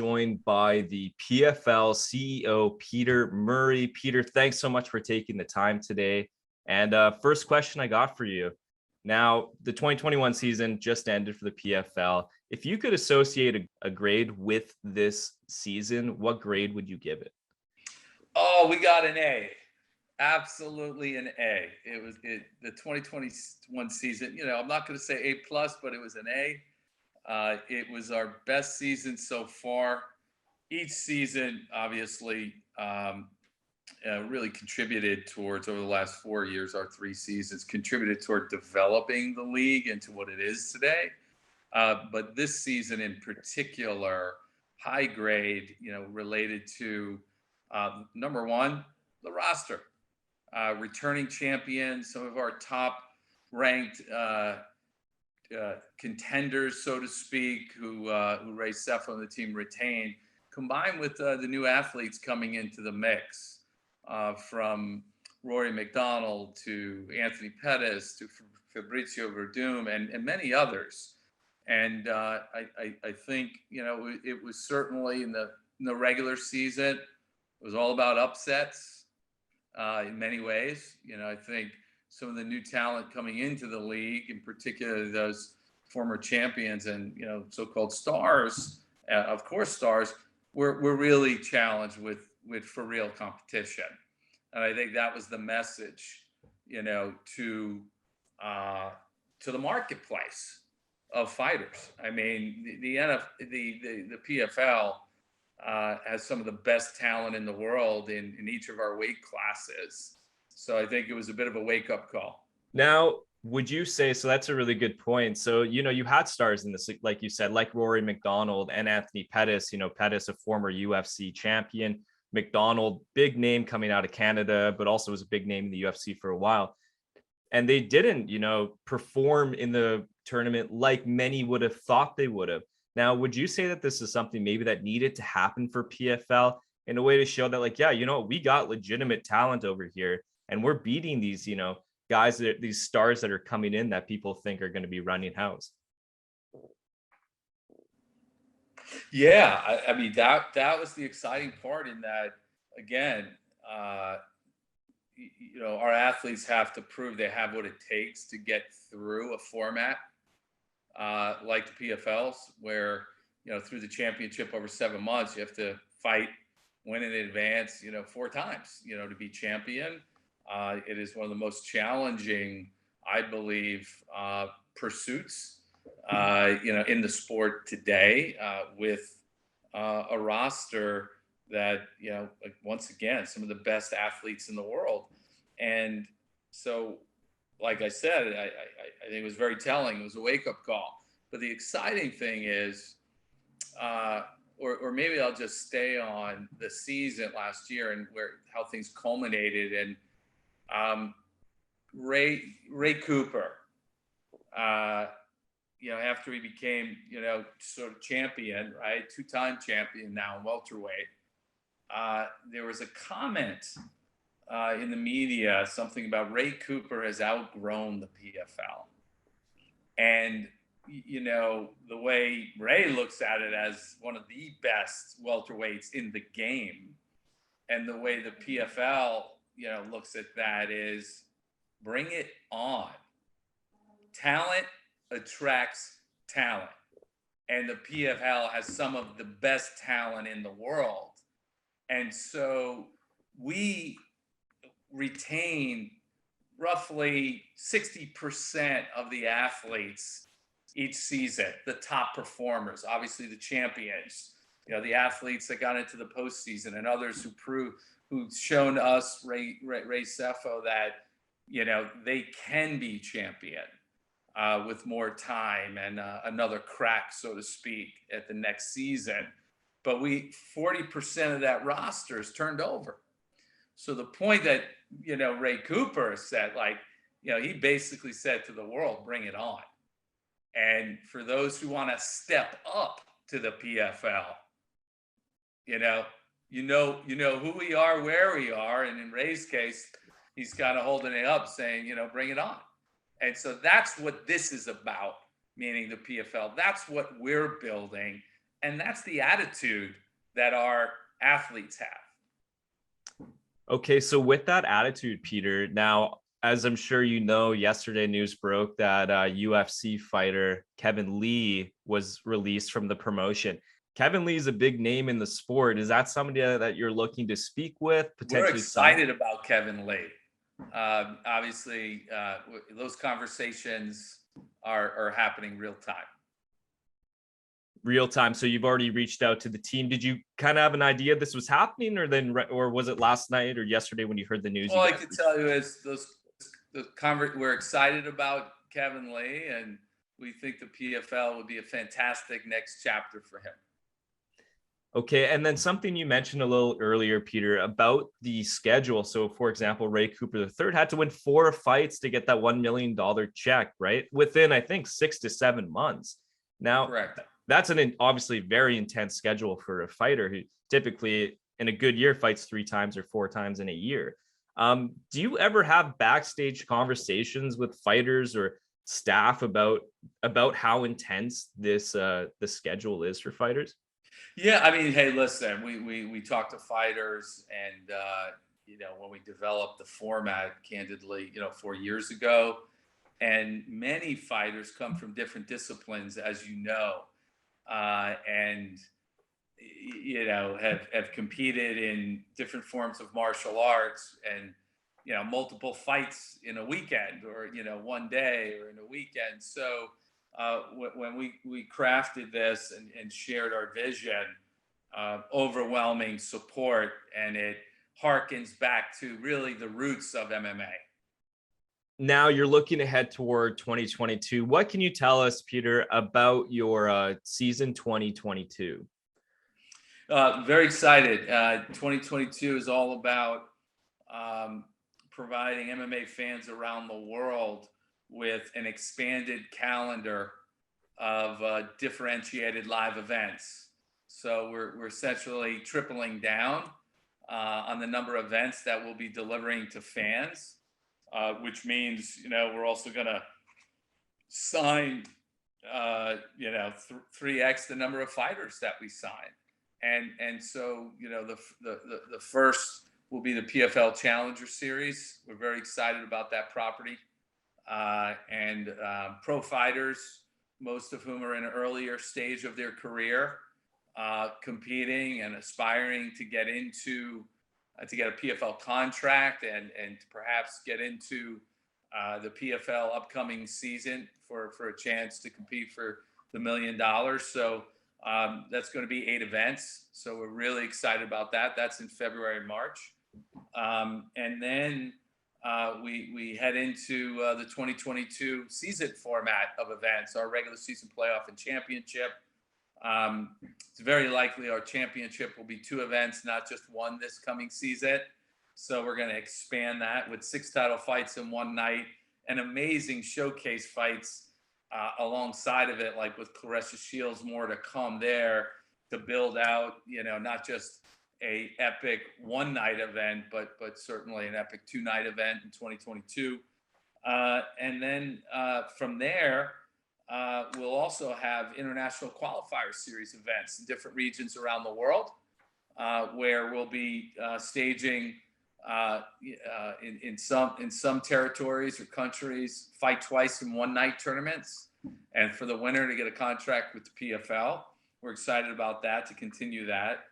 joined by the PFL CEO, Peter Murray. Peter, thanks so much for taking the time today. And first question I got for you. Now, the 2021 season just ended for the PFL. If you could associate a grade with this season, what grade would you give it? Oh, we got an A. Absolutely an A. The 2021 season, I'm not going to say A plus, but it was an A. It was our best season so far. Each season, obviously, really contributed towards, over the last 4 years, our 3 seasons, contributed toward developing the league into what it is today. But this season in particular, high grade, related to number one, the roster, returning champions, some of our top ranked contenders, so to speak, who Ray Cepho and the team retained, combined with the new athletes coming into the mix, from Rory McDonald to Anthony Pettis to Fabrizio Verdum and many others. And I think, it was certainly in the regular season, it was all about upsets in many ways. I think some of the new talent coming into the league, in particular those former champions and so-called stars, of course stars, were really challenged with for real competition. And I think that was the message, to the marketplace of fighters. I mean, the PFL has some of the best talent in the world in each of our weight classes. So I think it was a bit of a wake-up call. Now, would you say, so that's a really good point. So, you had stars in this, like you said, like Rory McDonald and Anthony Pettis, Pettis, a former UFC champion, McDonald, big name coming out of Canada, but also was a big name in the UFC for a while. And they didn't, perform in the tournament like many would have thought they would have. Now, would you say that this is something maybe that needed to happen for PFL in a way to show that, like, yeah, we got legitimate talent over here and we're beating these, guys, these stars that are coming in that people think are going to be running house? Yeah, I mean, that was the exciting part in that, again, our athletes have to prove they have what it takes to get through a format like the PFLs, where, through the championship over 7 months, you have to fight, win in advance, 4 times, to be champion. It is one of the most challenging, I believe, pursuits, in the sport today, with a roster that, like, once again, some of the best athletes in the world. And so, like I said, I think it was very telling. It was a wake-up call. But the exciting thing is, or maybe I'll just stay on the season last year and how things culminated. And Ray Cooper, after he became, sort of champion, right, 2-time champion now in welterweight, there was a comment in the media, something about Ray Cooper has outgrown the PFL. And, the way Ray looks at it as one of the best welterweights in the game, and the way the PFL, looks at that is, bring it on. Talent attracts talent. And the PFL has some of the best talent in the world. And so we retain roughly 60% of the athletes each season, the top performers, obviously the champions, the athletes that got into the postseason, and others who've shown us, Ray Cepho, that, they can be champion with more time and another crack, so to speak, at the next season. But 40% of that roster is turned over. So the point that, Ray Cooper said, like, he basically said to the world, bring it on. And for those who want to step up to the PFL, you know who we are, where we are. And in Ray's case, he's kind of holding it up saying, bring it on. And so that's what this is about, meaning the PFL. That's what we're building. And that's the attitude that our athletes have. Okay, so with that attitude, Peter, now, as I'm sure you know, yesterday news broke that UFC fighter Kevin Lee was released from the promotion. Kevin Lee is a big name in the sport. Is that somebody that you're looking to speak with, We're potentially sign? excited about Kevin Lee. Obviously, those conversations are happening real time. Real time. So you've already reached out to the team. Did you kind of have an idea this was happening, or was it last night or yesterday when you heard the news? All I can tell you is we're excited about Kevin Lee, and we think the PFL would be a fantastic next chapter for him. Okay, and then something you mentioned a little earlier, Peter, about the schedule. So, for example, Ray Cooper III had to win 4 fights to get that $1 million check, right? Within, I think, 6 to 7 months. Now, Correct. That's an obviously very intense schedule for a fighter who typically in a good year fights 3 times or 4 times in a year. Do you ever have backstage conversations with fighters or staff about how intense this the schedule is for fighters? Yeah, I mean, hey, listen, we talk to fighters, and when we developed the format, candidly, 4 years ago, and many fighters come from different disciplines, as you know, and have competed in different forms of martial arts, and multiple fights in a weekend, or one day or in a weekend. So when we crafted this and shared our vision, overwhelming support, and it harkens back to really the roots of MMA. Now you're looking ahead toward 2022. What can you tell us, Peter, about your season 2022? Very excited. 2022 is all about providing MMA fans around the world with an expanded calendar of differentiated live events. So we're essentially tripling down on the number of events that we'll be delivering to fans, which means we're also going to sign 3x the number of fighters that we sign, and so the first will be the PFL Challenger Series. We're very excited about that property, and pro fighters, most of whom are in an earlier stage of their career, competing and aspiring to get into to get a PFL contract, and to perhaps get into the PFL upcoming season for a chance to compete for the $1 million. So that's going to be 8 events. So we're really excited about that. That's in February and March. And then we head into the 2022 season format of events, our regular season playoff and championship. It's very likely our championship will be 2 events, not just 1 this coming season. So we're going to expand that with 6 title fights in one night, and amazing showcase fights alongside of it, like with Claressa Shields, more to come there to build out, not just a epic 1-night event, but certainly an epic 2-night event in 2022. And then from there, we'll also have international qualifier series events in different regions around the world, where we'll be staging in some territories or countries, fight twice in 1-night tournaments, and for the winner to get a contract with the PFL. We're excited about that, to continue that.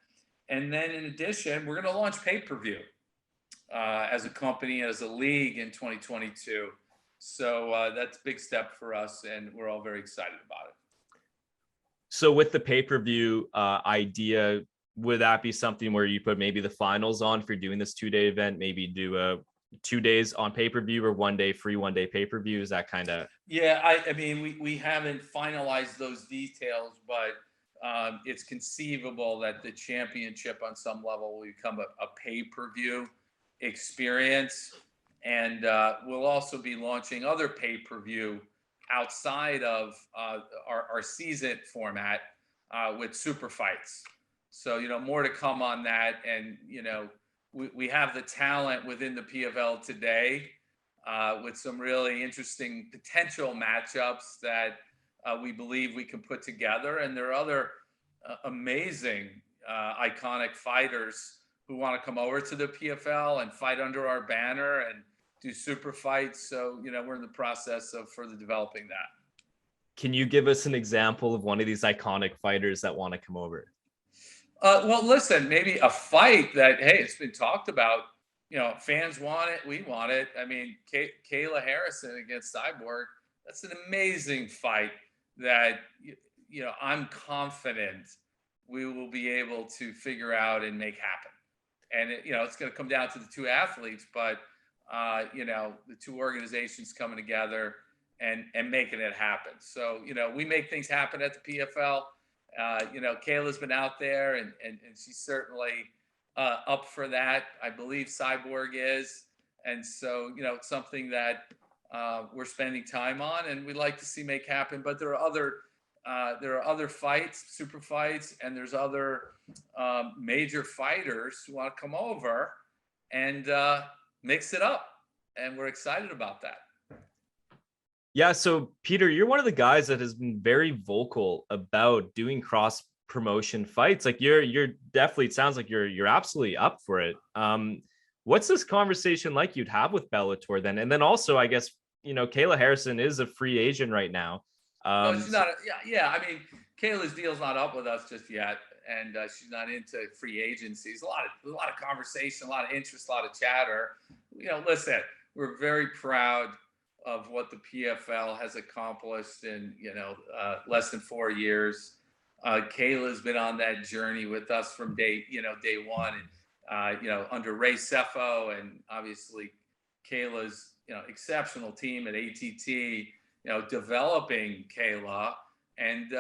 And then in addition, we're going to launch pay-per-view as a company, as a league in 2022. So that's a big step for us, and we're all very excited about it. So with the pay-per-view idea, would that be something where you put maybe the finals on for doing this 2-day event, maybe do 2 days on pay-per-view, or 1 day free, 1 day pay-per-view? Is that kind of... Yeah, I mean, we haven't finalized those details, but it's conceivable that the championship on some level will become a pay-per-view experience. And we'll also be launching other pay-per-view outside of our season format with super fights. So, more to come on that. And, we have the talent within the PFL today with some really interesting potential matchups that we believe we can put together. And there are other amazing, iconic fighters who want to come over to the PFL and fight under our banner and do super fights. So, we're in the process of further developing that. Can you give us an example of one of these iconic fighters that want to come over? Well, listen, maybe a fight that, hey, it's been talked about. Fans want it. We want it. I mean, Kayla Harrison against Cyborg, that's an amazing fight that, I'm confident we will be able to figure out and make happen. And, it's going to come down to the two athletes, but, the two organizations coming together and making it happen. So, we make things happen at the PFL. Kayla's been out there and she's certainly up for that. I believe Cyborg is. And so, it's something that we're spending time on and we'd like to see make happen. But there are other fights, super fights, and there's other major fighters who want to come over and mix it up. And we're excited about that. Yeah. So Peter, you're one of the guys that has been very vocal about doing cross promotion fights. Like you're definitely, it sounds like you're absolutely up for it. What's this conversation like you'd have with Bellator then? And then also, I guess, Kayla Harrison is a free agent right now. No, she's not. Yeah. I mean, Kayla's deal's not up with us just yet, and she's not into free agencies. A lot of conversation, a lot of interest, a lot of chatter. Listen, we're very proud of what the PFL has accomplished in less than 4 years. Kayla's been on that journey with us from day one, and under Ray Sefo, and obviously Kayla's exceptional team at ATT. Developing Kayla, and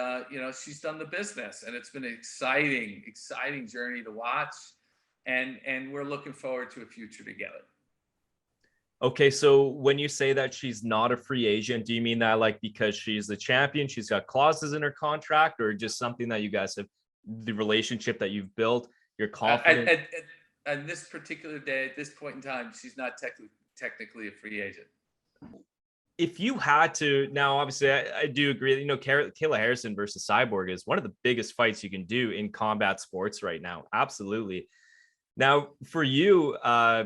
she's done the business, and it's been an exciting journey to watch, and we're looking forward to a future together. Okay, so when you say that she's not a free agent, do you mean that like because she's the champion, she's got clauses in her contract, or just something that you guys have, the relationship that you've built, you're confident? At this particular day, at this point in time, she's not technically a free agent. If you had to, now obviously I do agree that Kayla Harrison versus Cyborg is one of the biggest fights you can do in combat sports right now. Absolutely. Now for you,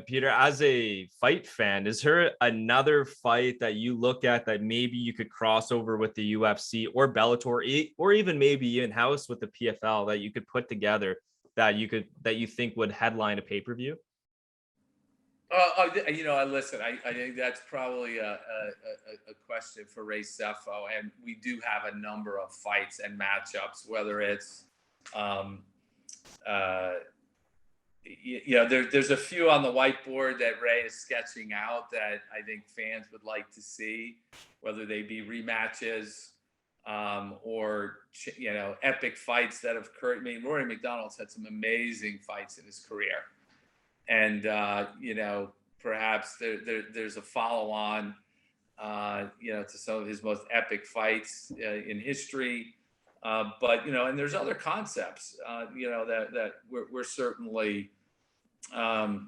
Peter, as a fight fan, is there another fight that you look at that maybe you could cross over with the UFC or Bellator, or even maybe in-house with the PFL that you could put together that you think would headline a pay-per-view? Listen, I think that's probably a question for Ray Sefo, and we do have a number of fights and matchups, whether it's, there's a few on the whiteboard that Ray is sketching out that I think fans would like to see, whether they be rematches or, epic fights that have occurred. I mean, Rory McDonald's had some amazing fights in his career. And, perhaps there's a follow-on, to some of his most epic fights in history. But, and there's other concepts, that we're certainly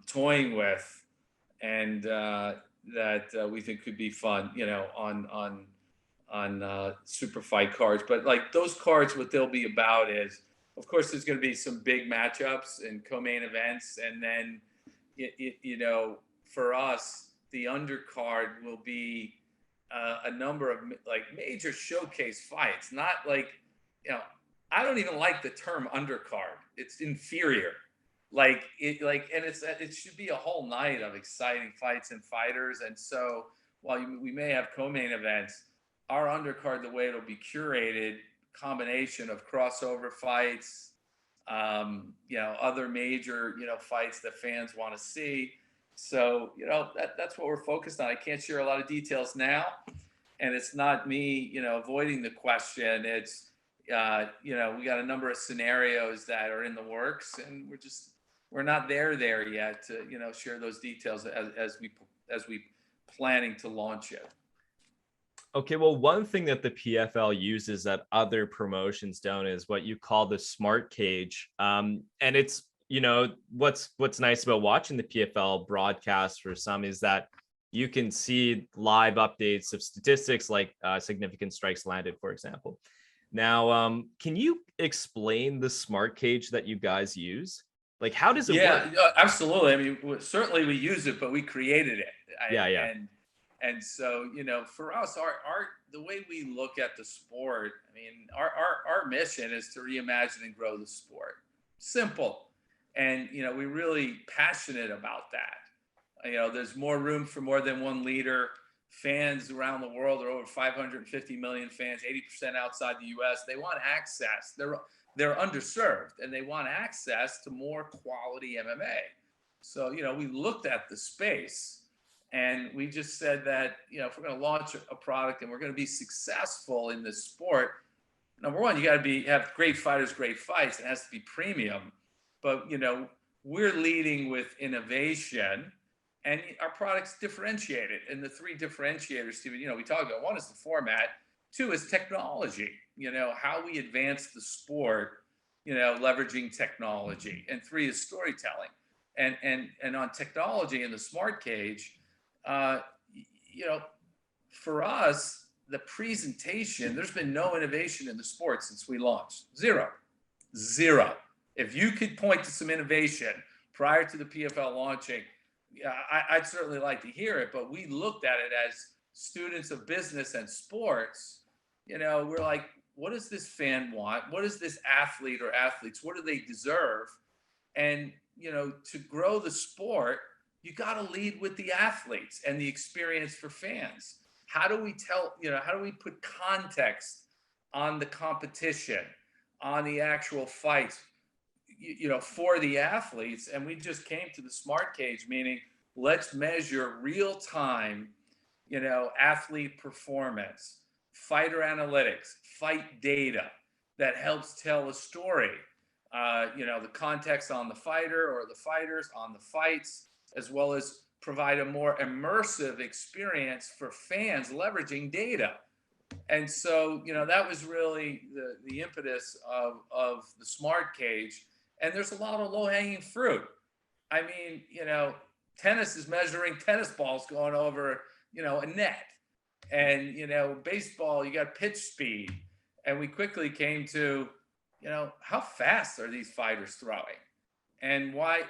toying with and that we think could be fun, on super fight cards. But like those cards, what they'll be about is, of course, there's going to be some big matchups and co-main events. And then, for us, the undercard will be a number of like major showcase fights. Not like, I don't even like the term undercard. It's inferior. And it should be a whole night of exciting fights and fighters. And so while we may have co-main events, our undercard, the way it'll be curated, combination of crossover fights, other major, fights that fans want to see. So, that's what we're focused on. I can't share a lot of details now, and it's not me, avoiding the question. It's, we got a number of scenarios that are in the works, and we're not there yet to, share those details as we planning to launch it. Okay, well, one thing that the PFL uses that other promotions don't is what you call the smart cage. And it's, what's nice about watching the PFL broadcast for some is that you can see live updates of statistics like significant strikes landed, for example. Now, can you explain the smart cage that you guys use? Like, how does it Yeah, work? absolutely. I mean, certainly we use it, but we created it. Yeah, yeah. And so, for us, our the way we look at the sport, I mean, our mission is to reimagine and grow the sport. Simple. And, we're really passionate about that. There's more room for more than one leader. Fans around the world are over 550 million fans, 80% outside the US. They want access. They're underserved and they want access to more quality MMA. So, we looked at the space and we just said that, if we're going to launch a product and we're going to be successful in this sport, number one, you got to have great fighters, great fights. It has to be premium. But, we're leading with innovation and our product's differentiated. And the three differentiators, Stephen, we talk about, one is the format, two is technology, how we advance the sport, leveraging technology, and three is storytelling. And on technology and the smart cage, for us, the presentation, there's been no innovation in the sport since we launched. Zero. If you could point to some innovation prior to the PFL launching, I'd certainly like to hear it, but we looked at it as students of business and sports. We're like, what does this fan want? What does this athlete or athletes, what do they deserve? And, to grow the sport, you got to lead with the athletes and the experience for fans. How do we put context on the competition, on the actual fights, for the athletes? And we just came to the smart cage, meaning let's measure real time, athlete performance, fighter analytics, fight data that helps tell a story. The context on the fighter or the fighters, on the fights, as well as provide a more immersive experience for fans leveraging data. And so, that was really the impetus of the smart cage. And there's a lot of low-hanging fruit. I mean, tennis is measuring tennis balls going over, a net. And, baseball, you got pitch speed. And we quickly came to, how fast are these fighters throwing? And why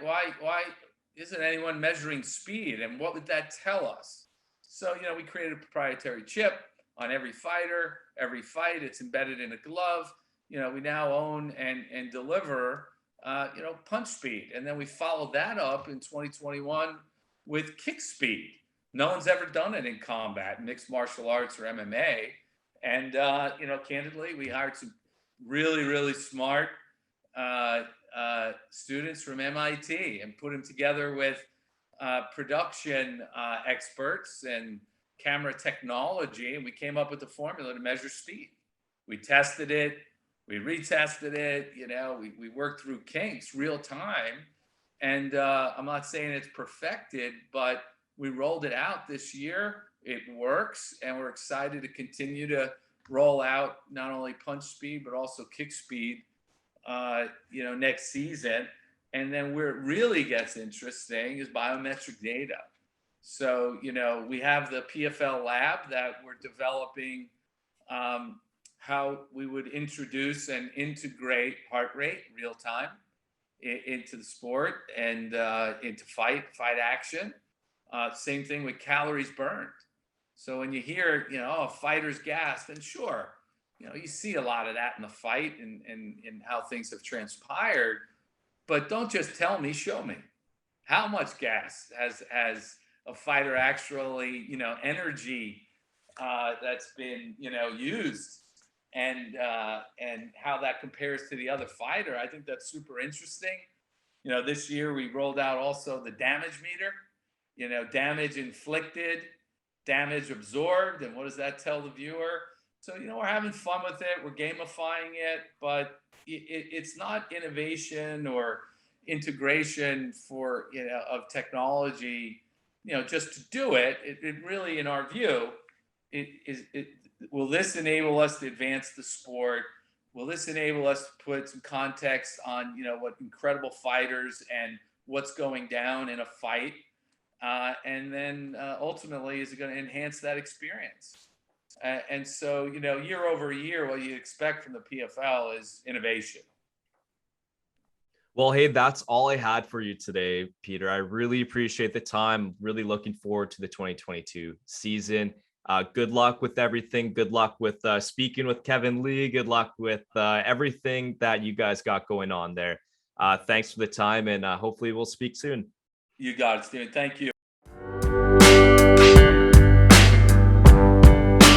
isn't anyone measuring speed? And what would that tell us? So, we created a proprietary chip on every fighter, every fight. It's embedded in a glove. We now own and deliver, punch speed. And then we followed that up in 2021 with kick speed. No one's ever done it in combat, mixed martial arts or MMA. And, candidly, we hired some really, really smart students from MIT and put them together with production experts and camera technology. And we came up with the formula to measure speed. We tested it. We retested it. We worked through kinks real time. And I'm not saying it's perfected, but we rolled it out this year. It works. And we're excited to continue to roll out not only punch speed, but also kick speed, next season. And then where it really gets interesting is biometric data. So, we have the PFL lab that we're developing how we would introduce and integrate heart rate real time into the sport and into fight action. Same thing with calories burned. So when you hear, a fighter's gassed, and sure, you see a lot of that in the fight and how things have transpired, but don't just tell me, show me. How much gas has a fighter actually, energy that's been, used, and how that compares to the other fighter. I think that's super interesting. This year we rolled out also the damage meter, damage inflicted, damage absorbed, and what does that tell the viewer? So, we're having fun with it. We're gamifying it, but it's not innovation or integration for, of technology, just to do it. It really, in our view, will this enable us to advance the sport? Will this enable us to put some context on, what incredible fighters and what's going down in a fight? And then ultimately, is it going to enhance that experience? And so, year over year, what you expect from the PFL is innovation. Well, hey, that's all I had for you today, Peter. I really appreciate the time. Really looking forward to the 2022 season. Good luck with everything. Good luck with speaking with Kevin Lee. Good luck with everything that you guys got going on there. Thanks for the time, and hopefully we'll speak soon. You got it, Steven. Thank you.